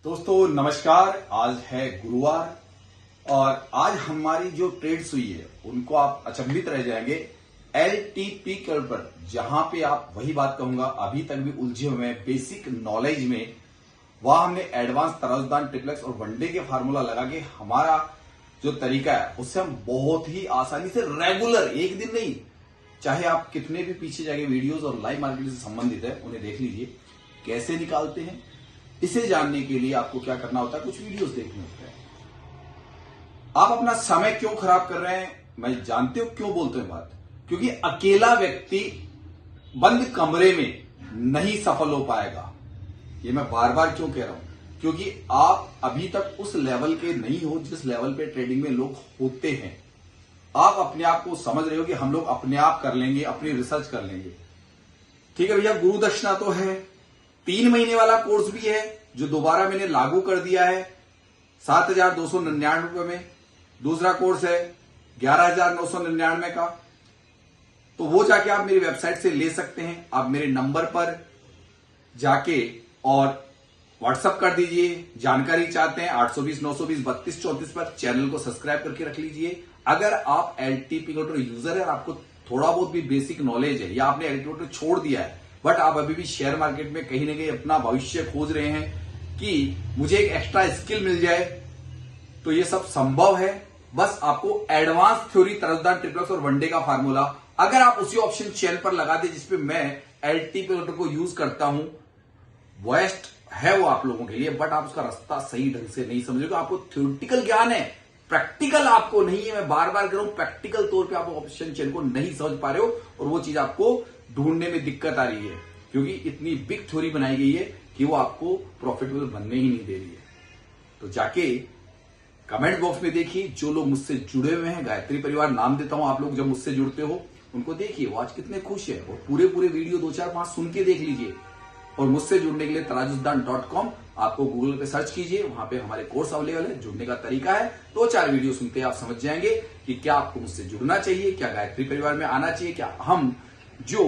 दोस्तों नमस्कार। आज है गुरुवार और आज हमारी जो ट्रेड्स हुई है उनको आप अचंभित रह जाएंगे। एलटीपी कर्व पर जहां पे आप वही बात कहूंगा अभी तक भी उलझे हुए हैं बेसिक नॉलेज में, वहां हमने एडवांस तराजदान ट्रिप्लेक्स और वनडे के फार्मूला लगा के हमारा जो तरीका है उससे हम बहुत ही आसानी से रेगुलर, एक दिन नहीं, चाहे आप कितने भी पीछे जाके वीडियोस और लाइव मार्केट से संबंधित है उन्हें देख लीजिए, कैसे निकालते हैं। इसे जानने के लिए आपको क्या करना होता है, कुछ वीडियोस देखने होते हैं। आप अपना समय क्यों खराब कर रहे हैं, मैं जानते हो क्यों बोलते हैं बात, क्योंकि अकेला व्यक्ति बंद कमरे में नहीं सफल हो पाएगा। ये मैं बार बार क्यों कह रहा हूं, क्योंकि आप अभी तक उस लेवल के नहीं हो जिस लेवल पे ट्रेडिंग में लोग होते हैं। आप अपने आप को समझ रहे हो कि हम लोग अपने आप कर लेंगे, अपनी रिसर्च कर लेंगे। ठीक है भैया, गुरु दक्षिणा तो है, 3 महीने वाला कोर्स भी है जो दोबारा मैंने लागू कर दिया है 7,299 रुपए में। दूसरा कोर्स है 11,999 का, तो वो जाके आप मेरी वेबसाइट से ले सकते हैं। आप मेरे नंबर पर जाके और व्हाट्सअप कर दीजिए, जानकारी चाहते हैं 820-920-3234 पर चैनल को सब्सक्राइब करके रख लीजिए। अगर आप एलटीपी यूजर है और आपको थोड़ा बहुत भी बेसिक नॉलेज है या आपने एलटीपी छोड़ दिया है बट आप अभी भी शेयर मार्केट में कहीं ना कहीं अपना भविष्य खोज रहे हैं कि मुझे एक एक्स्ट्रा स्किल मिल जाए, तो ये सब संभव है। बस आपको एडवांस थ्योरी, तरसदान ट्रिप्लेक्स और वनडे का फार्मूला अगर आप उसी ऑप्शन चैनल पर लगा दे जिसपे मैं एलटीपी को यूज करता हूं, वेस्ट है वो आप लोगों के लिए, बट आप उसका रास्ता सही ढंग से नहीं समझोगे। आपको थ्योरेटिकल ज्ञान है, प्रैक्टिकल आपको नहीं है। मैं बार बार कह रहा हूं, प्रैक्टिकल तौर पे आप ऑप्शन चेन को नहीं समझ पा रहे हो और वो चीज आपको ढूंढने में दिक्कत आ रही है, क्योंकि इतनी बिग थ्योरी बनाई गई है कि वो आपको प्रॉफिटेबल बनने ही नहीं दे रही है। तो जाके कमेंट बॉक्स में देखिए, जो लोग मुझसे जुड़े हुए हैं, गायत्री परिवार नाम देता हूं, आप लोग जब मुझसे जुड़ते हो उनको देखिए वो आज कितने खुश है, और पूरे पूरे वीडियो 2-4-5 सुन के देख लीजिए। और मुझसे जुड़ने के लिए tarajuzdaan.com आपको गूगल पे सर्च कीजिए, वहां पे हमारे कोर्स अवेलेबल है। जुड़ने का तरीका है 2-4 वीडियो सुनते आप समझ जाएंगे कि क्या आपको मुझसे जुड़ना चाहिए, क्या गायत्री परिवार में आना चाहिए, क्या हम जो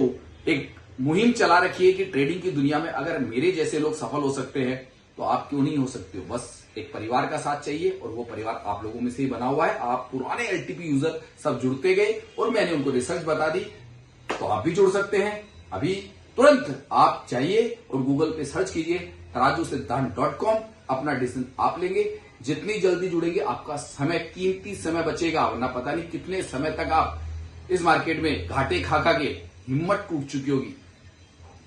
एक मुहिम चला रखी है कि ट्रेडिंग की दुनिया में अगर मेरे जैसे लोग सफल हो सकते हैं तो आप क्यों नहीं हो सकते हो। बस एक परिवार का साथ चाहिए और वो परिवार आप लोगों में से ही बना हुआ है। आप पुराने एलटीपी यूजर सब जुड़ते गए और मैंने उनको रिसर्च बता दी, तो आप भी जुड़ सकते हैं। अभी तुरंत आप जाइए और गूगल पे सर्च कीजिए tarajusiddhant.com, अपना डिसीजन आप लेंगे। जितनी जल्दी जुड़ेंगे आपका समय, कीमती समय बचेगा, वरना पता नहीं कितने समय तक आप इस मार्केट में घाटे खा खा के हिम्मत टूट चुकी होगी।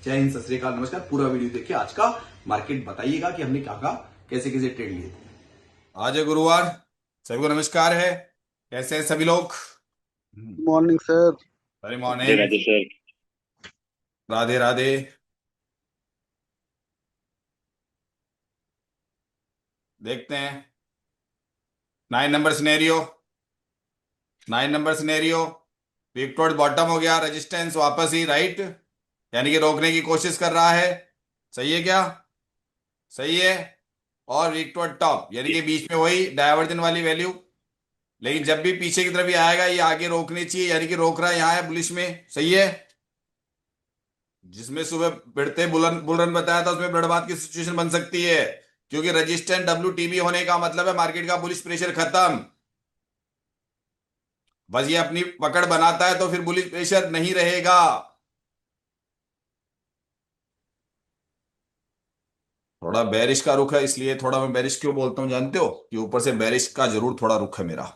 जय हिंद, सत श्री अकाल, नमस्कार। पूरा वीडियो देखिए, आज का मार्केट बताइएगा कि हमने क्या कहा, कैसे कैसे ट्रेड लिए थे। आज है गुरुवार, सभी को नमस्कार है। कैसे हैं सभी लोग? Morning sir. Very Radhe morning. Radhe sir. Radhe Radhe. देखते हैं 9 नंबर सिनेरियो। वीक टॉट बॉटम हो गया, रेजिस्टेंस वापस ही राइट, यानी कि रोकने की कोशिश कर रहा है। सही है क्या? सही है। और वीक टॉट टॉप, यानी कि बीच में वही डायवर्जन वाली वैल्यू, लेकिन जब भी पीछे की तरफ ये आएगा ये आगे रोकनी चाहिए, यानी कि रोक रहा है, यहां है बुलिश में। सही है। जिसमें सुबह बढ़ते बुल रन बताया था उसमें ब्लडबाथ की सिचुएशन बन सकती है, क्योंकि रेजिस्टेंट WTB होने का मतलब है मार्केट का बुलिश प्रेशर खत्म। बस ये अपनी पकड़ बनाता है तो फिर बुलिश प्रेशर नहीं रहेगा। थोड़ा बेरिश का रुख है, इसलिए थोड़ा मैं बेरिश क्यों बोलता हूं जानते हो, कि ऊपर से बेरिश का जरूर थोड़ा रुख है मेरा।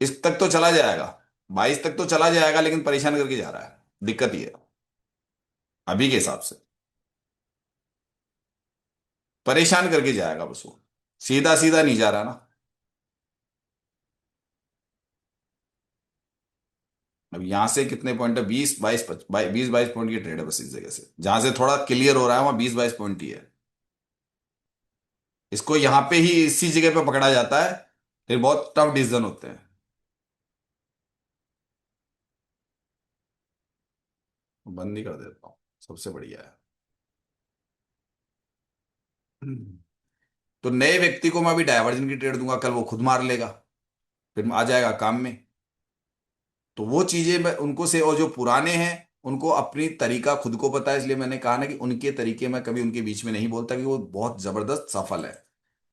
इस तक तो चला जाएगा, 22 तक तो चला जाएगा, लेकिन परेशान करके जा रहा है। दिक्कत ये है अभी के हिसाब से, परेशान करके जाएगा बस वो, सीधा सीधा नहीं जा रहा ना। अब यहां से कितने पॉइंट है, 20-22 पॉइंट की ट्रेड है बस। इस जगह से जहां से थोड़ा क्लियर हो रहा है वहां 20-22 पॉइंट ही है। इसको यहां पे ही इसी जगह पे पकड़ा जाता है, फिर बहुत टफ डिसीजन होते हैं। बंद ही कर देता हूं, सबसे बढ़िया है। तो नए व्यक्ति को मैं अभी डायवर्जन की ट्रेड दूंगा, कल वो खुद मार लेगा, फिर आ जाएगा काम में। तो वो चीजें मैं उनको से, और जो पुराने हैं उनको अपनी तरीका खुद को पता है, इसलिए मैंने कहा ना कि उनके तरीके मैं कभी उनके बीच में नहीं बोलता, कि वो बहुत जबरदस्त सफल है।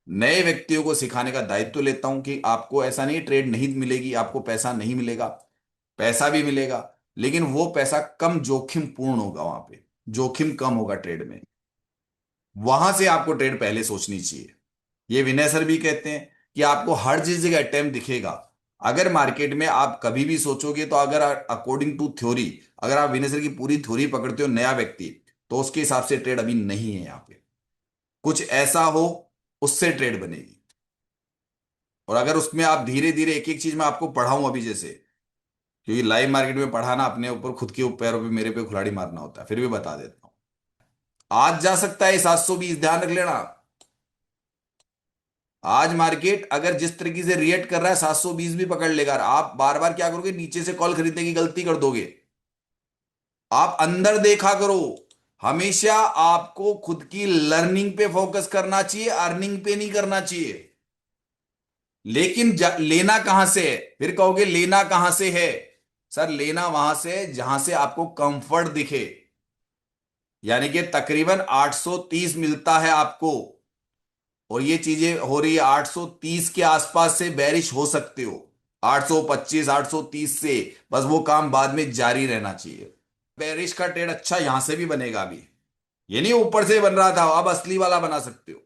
नए व्यक्तियों को सिखाने का दायित्व लेता हूं कि आपको ऐसा नहीं ट्रेड नहीं मिलेगी, आपको पैसा नहीं मिलेगा, पैसा भी मिलेगा, लेकिन वो पैसा कम जोखिम पूर्ण होगा, वहां पे जोखिम कम होगा ट्रेड में। वहां से आपको ट्रेड पहले सोचनी चाहिए। ये विनय सर भी कहते हैं कि आपको हर चीज जगह अटेम्प्ट दिखेगा। अगर मार्केट में आप कभी भी सोचोगे तो अगर अकॉर्डिंग टू थ्योरी, अगर आप विनय सर की पूरी थ्योरी पकड़ते हो नया व्यक्ति, तो उसके हिसाब से ट्रेड अभी नहीं है। यहाँ पे कुछ ऐसा हो उससे ट्रेड बनेगी। और अगर उसमें आप धीरे धीरे एक एक चीज में आपको पढ़ाऊं अभी जैसे, क्योंकि लाइव मार्केट में पढ़ाना अपने ऊपर खुद के पैरों पे मेरे पे कुल्हाड़ी मारना होता है, फिर भी बता देता हूं। आज जा सकता है 720, ध्यान रख लेना। आज मार्केट अगर जिस तरीके से रिएक्ट कर रहा है 720 भी पकड़ लेगा। आप बार बार क्या करोगे, नीचे से कॉल खरीदने की गलती कर दोगे। आप अंदर देखा करो। हमेशा आपको खुद की लर्निंग पे फोकस करना चाहिए, अर्निंग पे नहीं करना चाहिए। लेकिन लेना कहां से है, फिर कहोगे लेना कहां से है। सर लेना वहां से जहां से आपको कंफर्ट दिखे। यानी कि तकरीबन 830 मिलता है आपको, और ये चीजें हो रही है 830 के आसपास से बेरिश हो सकते हो। 825 830 से बस वो काम बाद में जारी रहना चाहिए। बेरिश का ट्रेड अच्छा यहां से भी बनेगा अभी। ये नहीं ऊपर से बन रहा था अब असली वाला बना सकते हो।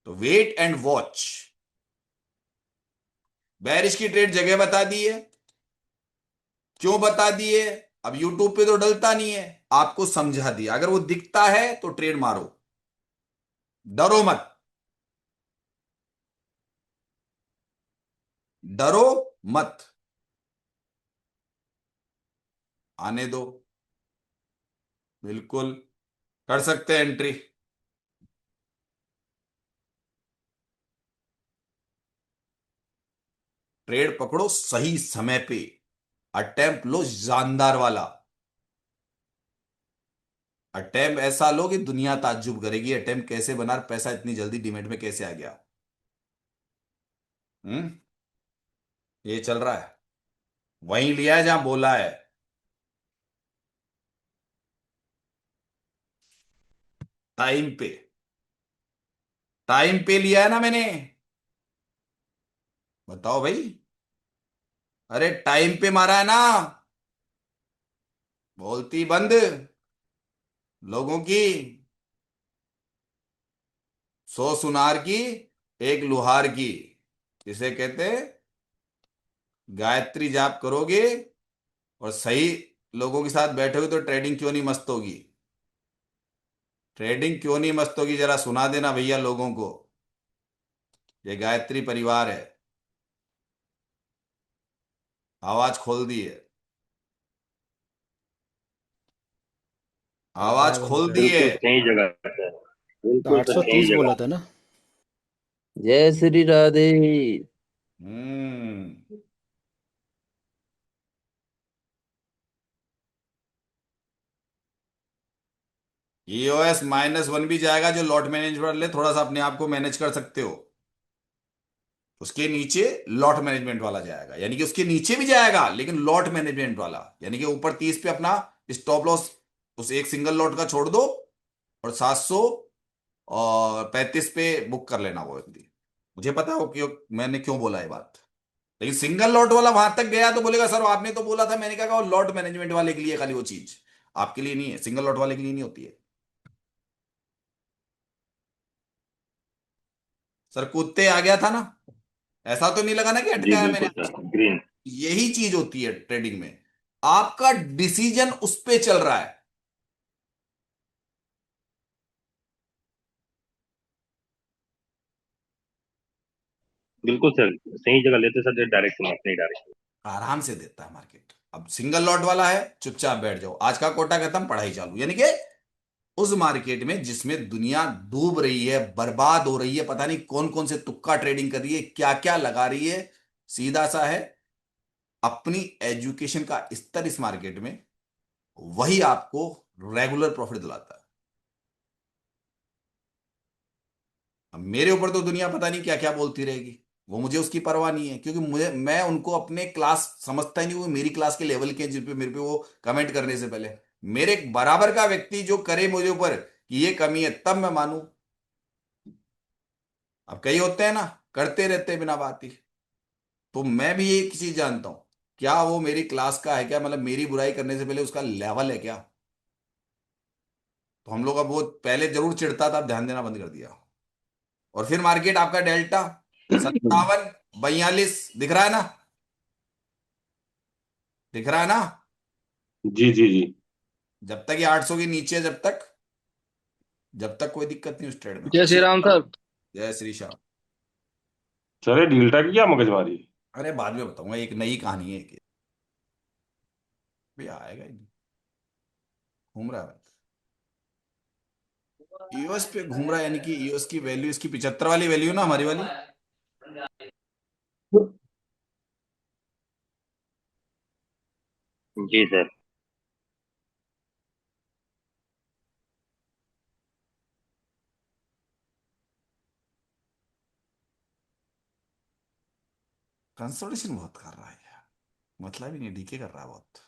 तो वेट एंड वॉच। बेरिश की ट्रेड जगह बता दी है। क्यों बता दिए, अब यूट्यूब पे तो डलता नहीं है, आपको समझा दिया। अगर वो दिखता है तो ट्रेड मारो, डरो मत। डरो मत, आने दो। बिल्कुल कर सकते हैं एंट्री। ट्रेड पकड़ो सही समय पे, अटेम्प्ट लो जानदार वाला। अटेम्प्ट ऐसा लो कि दुनिया ताज्जुब करेगी, अटेम्प्ट कैसे बना, पैसा इतनी जल्दी डिमेट में कैसे आ गया। हम्म, ये चल रहा है, वहीं लिया है जहां बोला है। टाइम पे, टाइम पे लिया है ना मैंने। बताओ भाई, अरे टाइम पे मारा है ना। बोलती बंद लोगों की, 100 सुनार की, एक लुहार की। जिसे कहते हैं गायत्री जाप करोगे और सही लोगों के साथ बैठोगे तो ट्रेडिंग क्यों नहीं मस्त होगी। ट्रेडिंग क्यों नहीं मस्त होगी, जरा सुना देना भैया लोगों को। ये गायत्री परिवार है, आवाज खोल दी है, बताया आवाज बंद खोल दी कर। है। बिल्कुल सही जगह पे, तो बिल्कुल आठ सर सौ सही तीस बोला जगह। था ना। जय श्री राधे। हम्म, EOS -1 भी जाएगा, जो लॉट मैनेजमेंट वाले थोड़ा सा अपने आप को मैनेज कर सकते हो। उसके नीचे लॉट मैनेजमेंट वाला जाएगा, यानी कि उसके नीचे भी जाएगा लेकिन लॉट मैनेजमेंट वाला, यानी कि ऊपर 30 पे अपना स्टॉप लॉस उस एक सिंगल लॉट का छोड़ दो, और 700 और 35 पे बुक कर लेना वो व्यक्ति। मुझे पता हो कि मैंने क्यों बोला ये बात। लेकिन सिंगल लॉट वाला वहां तक गया तो बोलेगा सर आपने तो बोला था, मैंने कहा लॉट मैनेजमेंट वाले के लिए खाली वो चीज, आपके लिए नहीं है, सिंगल लॉट वाले के लिए नहीं होती है। सर कूदते आ गया था ना, ऐसा तो नहीं लगा ना कि जी अटकाया मैंने। बिल्कुल सर, ग्रीन। यही चीज होती है ट्रेडिंग में, आपका डिसीजन उस पे चल रहा है। बिल्कुल सर, सही जगह लेते सर, डायरेक्शन अपनी डायरेक्शन। आराम से देता है मार्केट। अब सिंगल लॉट वाला है, चुपचाप बैठ जाओ, आज का कोटा खत्म, पढ़ाई चालू। यानी कि उस मार्केट में जिसमें दुनिया डूब रही है, बर्बाद हो रही है, पता नहीं कौन कौन से तुक्का ट्रेडिंग कर रही है, क्या क्या लगा रही है, सीधा सा है अपनी एजुकेशन का स्तर इस मार्केट में, वही आपको रेगुलर प्रॉफिट दिलाता है। अब मेरे ऊपर तो दुनिया पता नहीं क्या क्या बोलती रहेगी, वो मुझे उसकी परवाह नहीं है, क्योंकि मुझे, मैं उनको अपने क्लास समझता ही नहीं, वो मेरी क्लास के लेवल के हैं जिन पे मेरे पे वो कमेंट करने से पहले मेरे बराबर का व्यक्ति जो करे मुझे ऊपर कि ये कमी है, तब मैं मानूं। अब कई होते हैं ना, करते रहते हैं बिना बात ही। तो मैं भी एक चीज जानता हूं, क्या वो मेरी क्लास का है क्या, मतलब मेरी बुराई करने से पहले उसका लेवल है क्या। तो हम लोग अब वो पहले जरूर चिढ़ता था, अब ध्यान देना बंद कर दिया। और फिर मार्केट आपका डेल्टा 57 42 दिख रहा है ना, दिख रहा है ना। जी जी जी। जब तक ये 800 के नीचे है, जब तक कोई दिक्कत नहीं उस ट्रेड में। जय श्री राम सर। जय श्री श्याम। सर ये डील्टा की क्या मगजमारी? अरे बाद में बताऊंगा, एक नई कहानी है एक, भी आएगा ही नहीं। घूम रहा है ईओएस पे, घूम रहा है, यानी कि ईओएस की वैल्यू, इसकी 75 वाली वैल्यू ना, हमारी वाली। जी सर। कंसोलिडेशन बहुत कर रहा है यार, मतलब ही नहीं, डीके कर रहा है बहुत।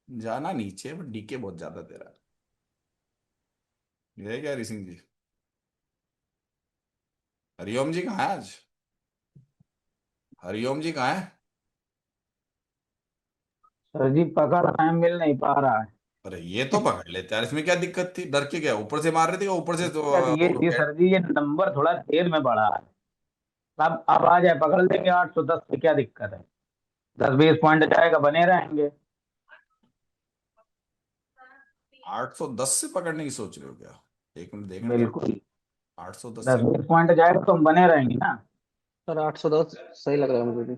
जाना नीचे, बट डीके बहुत ज्यादा दे रहा है। ये है क्या रिसिंग जी? हरिओम जी कहाँ है आज? हरिओम जी कहाँ है? सर जी पकड़ रहे हैं, मिल नहीं पा रहा है। अरे ये तो पकड़ लेते यार, इसमें क्या दिक्कत थी, डर के क्या, ऊपर से मार रहे थे क्या, ऊपर से तो दिक्कत ये थी सर जी, ये नंबर थोड़ा देर में बढ़ा है। अब आ जाए पकड़ लेंगे 810 पे, क्या दिक्कत है। 10-20 पॉइंट जाएगा, बने रहेंगे। 810 से पकड़ने की सोच रहे हो क्या? एक मिनट देखने दो। बिल्कुल। 810 दस से बीस पॉइंट जाएगा तो हम बने रहेंगे ना। सर 810 सही लग रहा है मुझे भी।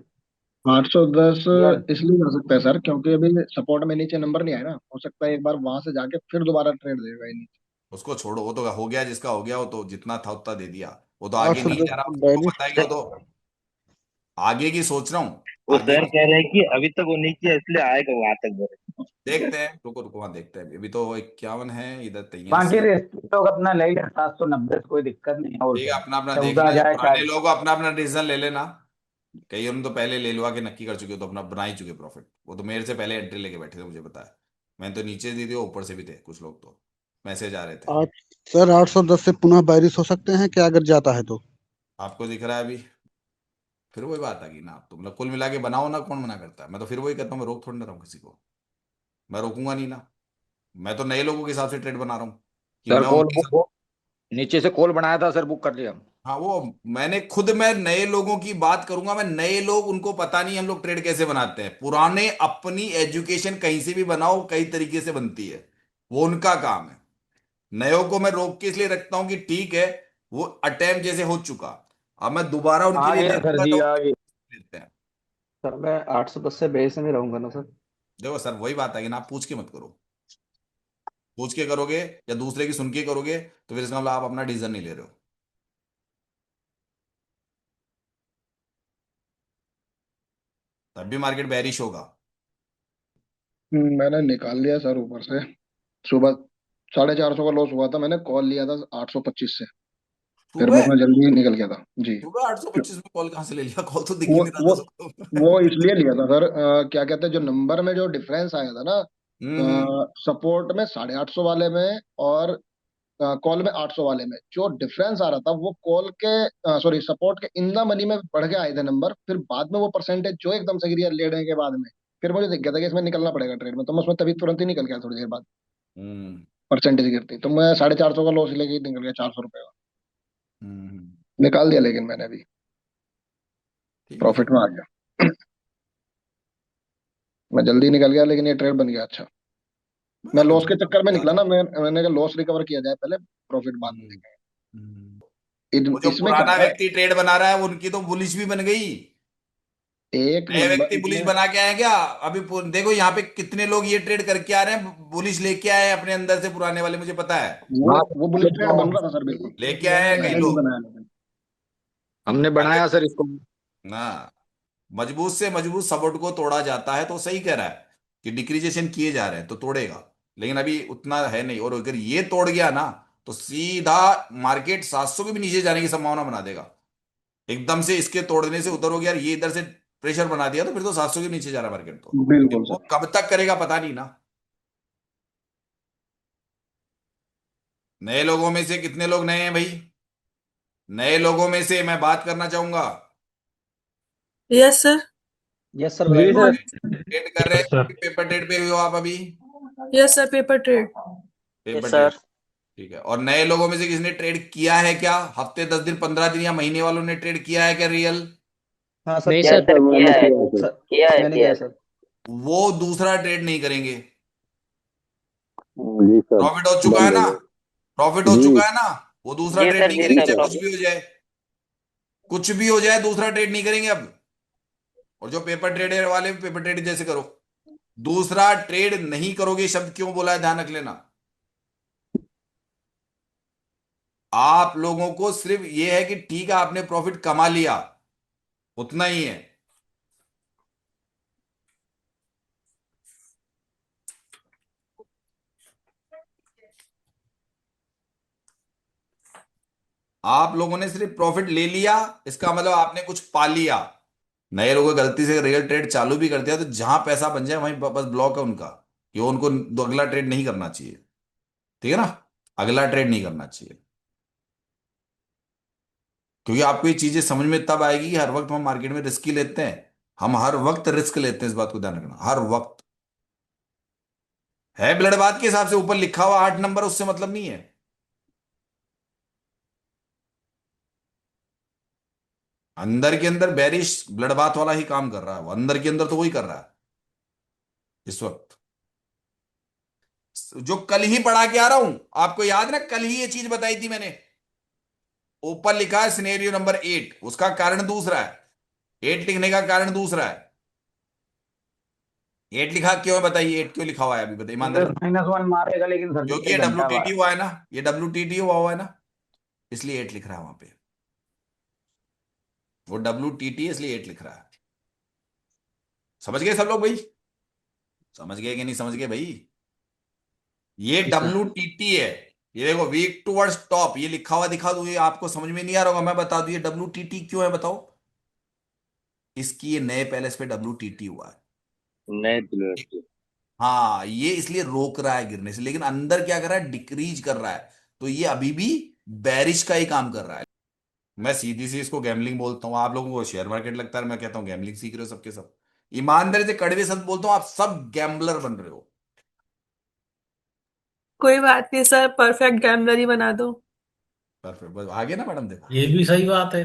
810 यार इसलिए जा सकता है सर, क्योंकि अभी सपोर्ट में नीचे नंबर नहीं आया ना, हो सकता है एक बार वहां से जाके फिर दोबारा ट्रेड देगा ही नीचे। उसको छोड़ो, वो तो हो गया, जिसका हो गया वो तो जितना था उतना दे दिया। वो तो आठ आगे सौ नहीं जा दस रहा, तुमको बैरिश पता है कि वो तो आगे की सोच रहा हूँ। वो आगे सर की कह रहे हैं कि अभी तक वो नहीं किया इसलिए आएगा वहां तक बोले। देखते हैं, रुको रुको, वहां देखते हैं। अभी तो 51 है इधर, बाकी 83। रेस्ट लोग अपना ले लें 790 से, कोई दिक्कत नहीं है। और ठीक है, क्या, अपना अपना देख 14 लेना, जो जाए पुराने चाहे। लोग अपना अपना डिसीजन ले लेना। कई उन्होंने तो पहले ले लुआ के नक्की कर चुके हो, तो अपना बना ही चुके प्रॉफिट। वो तो मेरे से पहले एंट्री लेके बैठे थे, मुझे पता है। मैंने तो नीचे दी थी, ऊपर से भी थे कुछ लोग, तो मैसेज आ रहे थे। आठ सर 810 से पुनः बैरिश हो सकते हैं क्या, अगर जाता है तो? आपको दिख रहा है अभी? फिर वही बात आ गई ना, आप तो मतलब कुल मिला के बनाओ ना, कौन मना करता है। मैं तो फिर वही कहता हूँ, मैं रोक थोड़ी ना रहा हूँ किसी को, मैं रोकूंगा नहीं ना। मैं तो नए लोगों के हिसाब से ट्रेड बना रहा हूँ, कि सर मैं कॉल उनके बुक साथ। नीचे से कॉल बनाया था सर, बुक कर लिया। हाँ वो मैंने खुद, मैं नए लोगों की बात करूंगा। मैं नए लोग, उनको पता नहीं हम लोग ट्रेड कैसे बनाते हैं। पुराने अपनी एजुकेशन कहीं से भी बनाओ, कई तरीके से बनती है, वो उनका काम है। नयों को मैं रोक के इसलिए रखता हूं कि ठीक है, वो अटेम्प्ट जैसे हो चुका, अब मैं दोबारा उनके आ लिए गया सर देखूंगा जी, तो आ गया। लेते हैं। सर मैं 810 से बेस में रहूंगा ना सर। देखो सर, वही बात है कि ना, आप पूछ के मत करो। पूछ के करोगे या दूसरे की सुन के करोगे, तो फिर इसका मतलब आप अपना डिसीजन नहीं ले रहे हो, तब भी मार्केट बेरिश होगा। मैंने निकाल लिया सर ऊपर से। सुबह 450 का लॉस हुआ था, मैंने कॉल लिया था 825 से। फिर मैं सुबह अपना जल्दी निकल गया था जी। सुबह 825 में कॉल कहां से ले लिया? कॉल तो दिख ही वो नहीं रहा था वो सबको। वो इसलिए लिया था सर, क्या कहते हैं, जो नंबर में जो डिफरेंस आया था ना, हम्म। सपोर्ट में 850 वाले में और कॉल में 800 वाले में जो डिफरेंस आ रहा था, वो कॉल के सॉरी सपोर्ट के इन द मनी में बढ़ के आए थे नंबर। फिर बाद में वो परसेंटेज जो एकदम से गिरी लेने के बाद में, फिर मुझे दिख गया था कि इसमें निकलना पड़ेगा ट्रेड में, तो मैं उसमें तभी तुरंत ही निकल गया थोड़ी देर बाद। हम्म। परसेंटेज गिरती तो मैं 450 का लॉस लेके ही निकल गया, 400 रुपये का हम्म। निकाल दिया, लेकिन मैंने भी ठीक है प्रॉफिट में आ गया। मैं जल्दी निकल गया, लेकिन ये ट्रेड बन गया अच्छा। मैं बराबर। लॉस के चक्कर में निकला ना, मैंने कहा लॉस रिकवर किया जाए पहले, प्रॉफिट बाद में हम्म। देखेंगे। हम्म। वो जो इसमें क्या पुराना है, व्यक्ति ट्रेड बना रहा है, उनकी तो बुलिश भी बन गई। एक नए नंबर व्यक्ति बुलिश इसमें बना के आए क्या? अभी देखो यहाँ पे कितने लोग ये ट्रेड करके आ रहे हैं, बुलिश लेके आए हैं अपने अंदर से, पुराने वाले, मुझे पता है। वो हाँ वो बुलिश ट्रेड बन रहा था सर, बिल्कुल। लेके आए हैं कई मैंने नहीं लोग। बनाया लेकिन। हमने अरे बनाया सर इसको। ना, मजबूत से मजबूत सपोर्ट को तोड़ा जाता है, तो सही कह रहा है कि डिक्रीजेशन किए जा रहे हैं तो तोड़ेगा। लेकिन अभी उतना है नहीं, और अगर ये तोड़ गया ना, तो सीधा मार्केट 700 के भी नीचे जाने की संभावना बना देगा। एकदम से इसके तोड़ने से उधर हो गया, ये इधर से प्रेशर बना दिया, तो फिर तो 700 के नीचे जा रहा है मार्केट तो। लेकिन बिल्कुल वो सर। कब तक करेगा पता नहीं ना। नए लोगों में से कितने लोग नए हैं भाई? नए लोगों में से मैं बात करना चाहूंगा। Yes sir. यस सर, जी बताइए। सर। ट्रेड कर रहे यस सर। हैं, पेपर ट्रेड पे हुए हो आप अभी? Yes sir, paper trade. Paper trade, ठीक है। और नए लोगों में से किसने ट्रेड किया है क्या? हफ्ते 10 दिन 15 दिन या महीने वालों ने ट्रेड किया है क्या रियल? हाँ सर, नहीं सर, किया है सर, किया है मैंने किया किया है। सर। वो दूसरा ट्रेड नहीं करेंगे। जी सर। प्रॉफिट हो चुका है बंद हो ना? गए। प्रॉफिट हो जी चुका है ना? वो दूसरा जी ट्रेड सर, नहीं जी करेंगे, सर, चाहे कुछ प्रॉफिट। भी हो जाए। कुछ भी हो जाए दूसरा ट्रेड नहीं करेंगे अब। और जो पेपर ट्रेडर वाले पेपर ट्रेड जैसे करो, दूसरा ट्रेड नहीं करोगे। शब्द क्यों बोला है ध्यान रख लेना। आप लोगों को सिर्फ ये है कि ठीक है आपने प्रॉफिट कमा लिया, उतना ही है। आप लोगों ने सिर्फ प्रॉफिट ले लिया, इसका मतलब आपने कुछ पा लिया। नए लोग गलती से रियल ट्रेड चालू भी करते हैं तो जहां पैसा बन जाए वहीं बस ब्लॉक है उनका, कि वो उनको अगला ट्रेड नहीं करना चाहिए। ठीक है ना? अगला ट्रेड नहीं करना चाहिए, क्योंकि आपको ये चीजें समझ में तब आएगी कि हर वक्त हम मार्केट में रिस्क ही लेते हैं। हम हर वक्त रिस्क लेते हैं, इस बात को ध्यान रखना। हर वक्त है ब्लड बात के हिसाब से ऊपर लिखा हुआ 8 नंबर, उससे मतलब नहीं है। अंदर के अंदर बैरिश ब्लड बात वाला ही काम कर रहा है, वो अंदर के अंदर तो वही कर रहा है इस वक्त। जो कल ही पढ़ा के आ रहा हूं, आपको याद ना, कल ही ये चीज बताई थी मैंने। ऊपर लिखा है सिनेरियो नंबर 8, उसका कारण दूसरा है। 8 लिखने का कारण दूसरा है। 8 लिखा क्यों है बताइए? 8 क्यों लिखा हुआ है अभी बताइए ईमानदारी से। -1 मारेगा, लेकिन सर क्योंकि ये एक घंटा WTT बाद। हुआ है ना, ये WTT हुआ है ना, इसलिए 8 लिख रहा है वहां पे। वो WTT इसलिए 8 लिख रहा है। समझ गए सब लोग भाई? समझ गए कि नहीं समझ गए भाई? ये जी सर। WTT है। ये देखो, वीक टुवर्ड्स टॉप, ये लिखा हुआ दिखा दूं, ये आपको समझ में नहीं आ रहा होगा, मैं बता दूं ये WTT क्यों है बताओ। इसकी ये नए पैलेस पे WTT हुआ है। नए प्लेयर से। हाँ, ये इसलिए रोक रहा है गिरने से, लेकिन अंदर क्या कर रहा है? डिक्रीज कर रहा है। तो ये अभी भी बैरिश का ही काम कर रहा है। मैं सीधी सी इसको गैमलिंग बोलता हूँ, आप लोगों को शेयर मार्केट लगता है, मैं कहता हूँ गैमलिंग सीख रहे हो सबके सब। ईमानदारी से कड़वे शब्द बोलता हूँ, आप सब गैम्बलर बन रहे हो। कोई बात नहीं सर, परफेक्ट गैम्बलर ही बना दो। परफेक्ट, बस आगे ना मैडम देखा। ये भी सही बात है।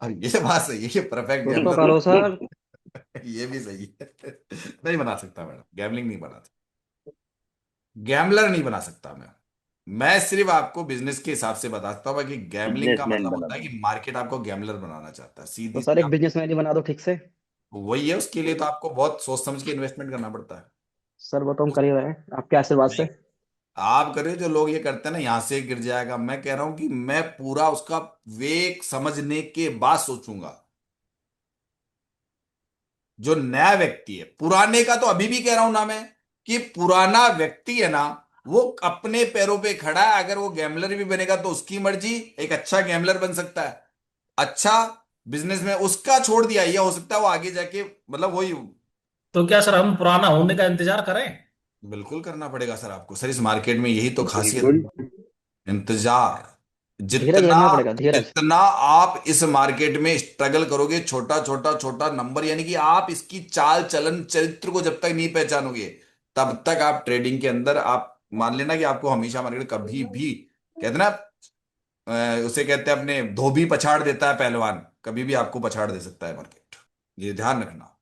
और ये बात सही है, ये परफेक्ट कुछ तो गैम्बलर। करो सर। ये भी सही है। नहीं बना सकता मैडम, गैमलिंग नहीं बना सकता, गैमलर नहीं बना सकता मैं सिर्फ आपको बिजनेस के हिसाब से बता सकता हूँ कि गैमलिंग का बिजनेसमैन मतलब बना होता है दो। कि मार्केट आपको गैमलर बनाना चाहता है, तो सीधी सर सी एक बिजनेसमैन ही बना दो ठीक से। वही है। उसके लिए तो आपको बहुत सोच समझ के इन्वेस्टमेंट करना पड़ता है। सर वो तो हम कर ही रहे हैं आपके आशीर्वाद नहीं, से। आप करिए, जो लोग ये करते हैं ना यहां से गिर जाएगा, मैं कह रहा हूं कि मैं पूरा उसका वेग समझने के बाद सोचूंगा। जो नया व्यक्ति है, पुराने का तो अभी भी कह रहा हूं ना मैं, कि पुराना व्यक्ति है ना, वो अपने पैरों पे खड़ा है। अगर वो गैमलर भी बनेगा तो उसकी मर्जी, एक अच्छा गैमलर बन सकता है, अच्छा बिजनेस में उसका छोड़ दिया, या हो सकता है वो आगे जाके मतलब वही। तो क्या सर हम पुराना होने का इंतजार करें? बिल्कुल करना पड़ेगा सर आपको, सर इस मार्केट में यही तो खासियत बिल्कुल। है, इंतजार। धीरज जितना रखना पड़ेगा, धीरज। जितना आप इस मार्केट में स्ट्रगल करोगे, छोटा छोटा छोटा नंबर, यानी कि आप इसकी चाल चलन चरित्र को जब तक नहीं पहचानोगे, तब तक आप ट्रेडिंग के अंदर, आप मान लेना कि आपको हमेशा मार्केट कभी भी, कहते हैं ना, उसे कहते हैं अपने धोबी पछाड़ देता है पहलवान, कभी भी आपको पछाड़ दे सकता है मार्केट। ये ध्यान रखना,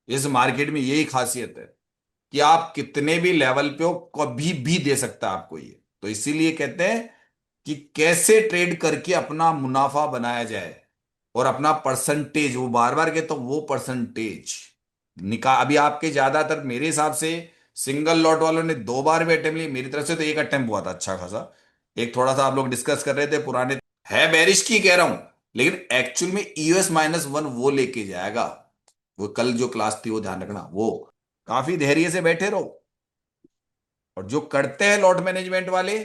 इस मार्केट में यही खासियत है कि आप कितने भी लेवल पे हो, कभी भी दे सकता है आपको ये। तो इसीलिए कहते हैं कि कैसे ट्रेड करके अपना मुनाफा बनाया जाए, और अपना परसेंटेज, वो बार बार कहता हूं, वो परसेंटेज अभी आपके ज्यादातर मेरे हिसाब से सिंगल लॉट वालों ने 2 बार भी अटेम्प्ट लिए, मेरी तरफ से तो एक अटेम्प्ट हुआ था अच्छा खासा। एक थोड़ा सा आप लोग डिस्कस कर रहे थे पुराने, है बेरिश की कह रहा हूं, लेकिन एक्चुअल में EOS-1 वो लेके जाएगा। वो कल जो क्लास थी वो ध्यान रखना, वो काफी धैर्य से बैठे रहो। और जो करते हैं लॉट मैनेजमेंट वाले,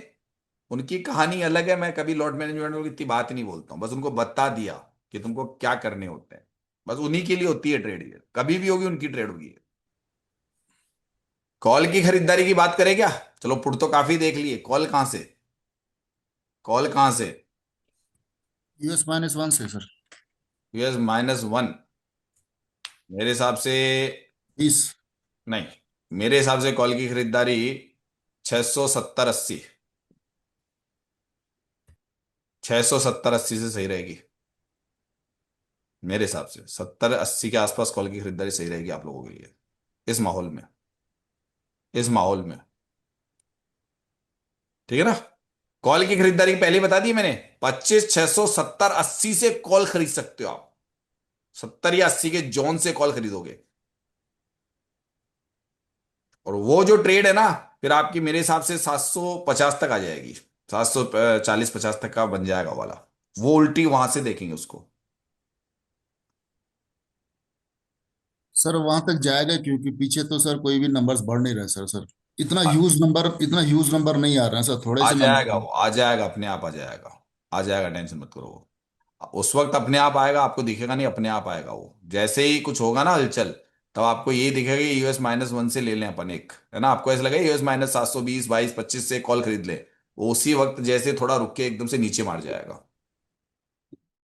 उनकी कहानी अलग है। मैं कभी लॉट मैनेजमेंट में इतनी बात नहीं बोलता हूं, बस उनको बता दिया कि तुमको क्या करने होते हैं। बस उन्हीं के लिए होती है ट्रेड, ये कभी भी होगी उनकी ट्रेड होगी। कॉल की खरीदारी की बात करें क्या? चलो पुट तो काफी देख लिए, कॉल कहां से? कॉल कहां से? US-1 से सर। US-1। मेरे हिसाब से 20। नहीं, मेरे हिसाब से कॉल की खरीदारी 670-80, 670-80 से सही रहेगी। मेरे हिसाब से 70-80 के आसपास कॉल की खरीदारी सही रहेगी आप लोगों के लिए इस माहौल में, इस माहौल में। ठीक है ना? कॉल की खरीदारी पहले ही बता दी मैंने, 25, 670, 80 से कॉल खरीद सकते हो आप। 70 या 80 के जोन से कॉल खरीदोगे, और वो जो ट्रेड है ना, फिर आपकी मेरे हिसाब से 750 तक आ जाएगी, 740-50 तक का बन जाएगा वाला। वो उल्टी वहां से देखेंगे उसको। सर वहां तक जाएगा क्योंकि पीछे तो सर कोई भी नंबर्स बढ़ नहीं रहे सर इतना ह्यूज नंबर नहीं आ रहा है सर, थोड़े आ से जाएगा, नंबर। वो आ जाएगा, अपने आप आ जाएगा, आ जाएगा, टेंशन मत करो। वो उस वक्त अपने आप आएगा, आपको दिखेगा नहीं, अपने आप आएगा वो। जैसे ही कुछ होगा ना हलचल, तब आपको ये दिखेगा कि US-1 से ले लें अपन एक, है ना? आपको ऐसा लगेगा US-720, 22, 25 से कॉल खरीद ले, वो उसी वक्त जैसे थोड़ा रुक के एकदम से नीचे मार जाएगा।